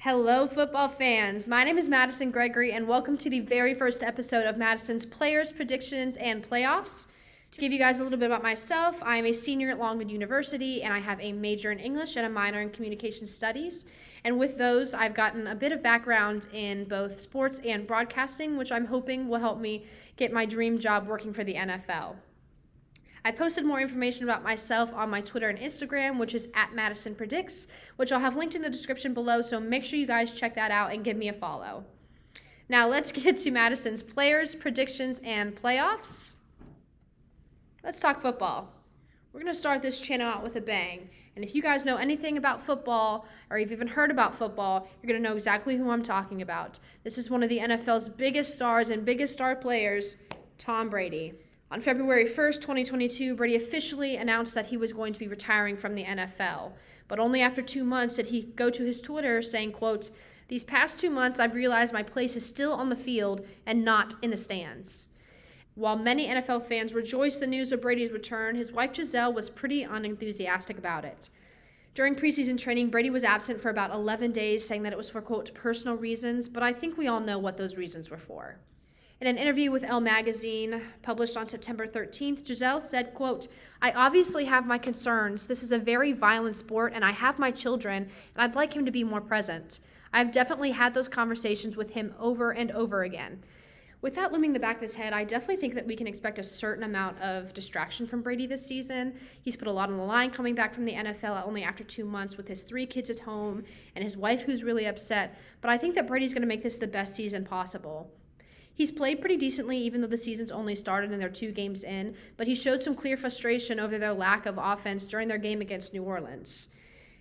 Hello, football fans. My name is Madison Gregory, and welcome to the very first episode of Madison's Players, Predictions, and Playoffs. To give you guys a little bit about myself, I am a senior at Longwood University, and I have a major in English and a minor in Communication Studies. And with those, I've gotten a bit of background in both sports and broadcasting, which I'm hoping will help me get my dream job working for the NFL. I posted more information about myself on my Twitter and Instagram, which is at Madison Predicts, which I'll have linked in the description below, so make sure you guys check that out and give me a follow. Now let's get to Madison's Players, Predictions, and Playoffs. Let's talk football. We're going to start this channel out with a bang, and if you guys know anything about football, or you've even heard about football, you're going to know exactly who I'm talking about. This is one of the NFL's biggest stars and biggest star players, Tom Brady. On February 1st, 2022, Brady officially announced that he was going to be retiring from the NFL. But only after 2 months did he go to his Twitter saying, quote, "These past 2 months, I've realized my place is still on the field and not in the stands." While many NFL fans rejoiced the news of Brady's return, his wife Giselle was pretty unenthusiastic about it. During preseason training, Brady was absent for about 11 days, saying that it was for, quote, personal reasons, but I think we all know what those reasons were for. In an interview with Elle magazine published on September 13th, Giselle said, quote, "I obviously have my concerns. This is a very violent sport and I have my children and I'd like him to be more present. I've definitely had those conversations with him over and over again." With that looming in the back of his head, I definitely think that we can expect a certain amount of distraction from Brady this season. He's put a lot on the line coming back from the NFL only after 2 months with his 3 kids at home and his wife who's really upset. But I think that Brady's going to make this the best season possible. He's played pretty decently even though the season's only started and they're 2 games in, but he showed some clear frustration over their lack of offense during their game against New Orleans.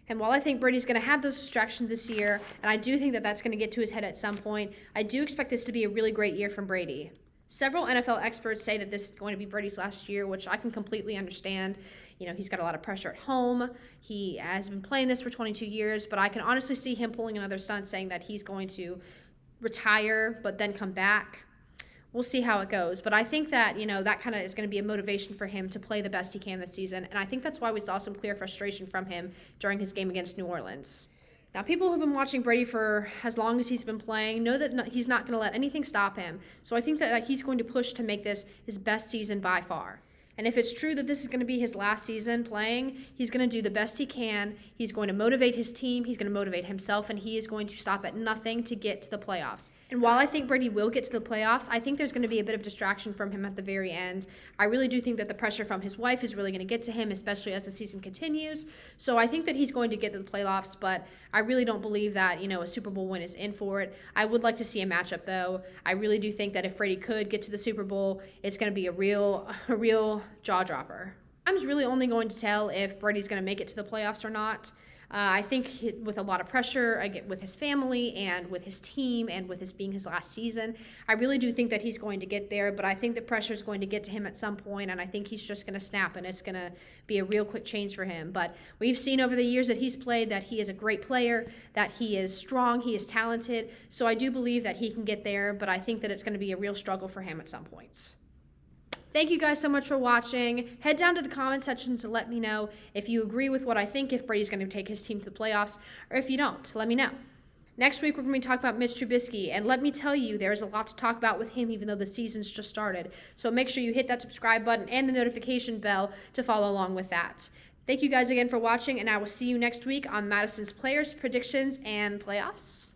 And while I think Brady's going to have those distractions this year, and I do think that that's going to get to his head at some point, I do expect this to be a really great year from Brady. Several NFL experts say that this is going to be Brady's last year, which I can completely understand. You know, he's got a lot of pressure at home. He has been playing this for 22 years, but I can honestly see him pulling another stunt saying that he's going to retire but then come back. We'll see how it goes, but I think that, that kind of is going to be a motivation for him to play the best he can this season, and I think that's why we saw some clear frustration from him during his game against New Orleans. Now, people who have been watching Brady for as long as he's been playing know that he's not going to let anything stop him, so I think that he's going to push to make this his best season by far. And if it's true that this is going to be his last season playing, he's going to do the best he can. He's going to motivate his team. He's going to motivate himself, and he is going to stop at nothing to get to the playoffs. And while I think Brady will get to the playoffs, I think there's going to be a bit of distraction from him at the very end. I really do think that the pressure from his wife is really going to get to him, especially as the season continues. So I think that he's going to get to the playoffs, but I really don't believe that, a Super Bowl win is in for it. I would like to see a matchup, though. I really do think that if Brady could get to the Super Bowl, it's going to be a real jaw dropper. I'm just really only going to tell if Brady's going to make it to the playoffs or not. I think with a lot of pressure, with his family and with his team and with this being his last season, I really do think that he's going to get there, but I think the pressure is going to get to him at some point, and I think he's just going to snap, and it's going to be a real quick change for him. But we've seen over the years that he's played that he is a great player, that he is strong, he is talented, so I do believe that he can get there, but I think that it's going to be a real struggle for him at some points. Thank you guys so much for watching. Head down to the comment section to let me know if you agree with what I think, if Brady's going to take his team to the playoffs, or if you don't, let me know. Next week, we're going to be talking about Mitch Trubisky, and let me tell you, there's a lot to talk about with him, even though the season's just started. So make sure you hit that subscribe button and the notification bell to follow along with that. Thank you guys again for watching, and I will see you next week on Madison's Players, Predictions, and Playoffs.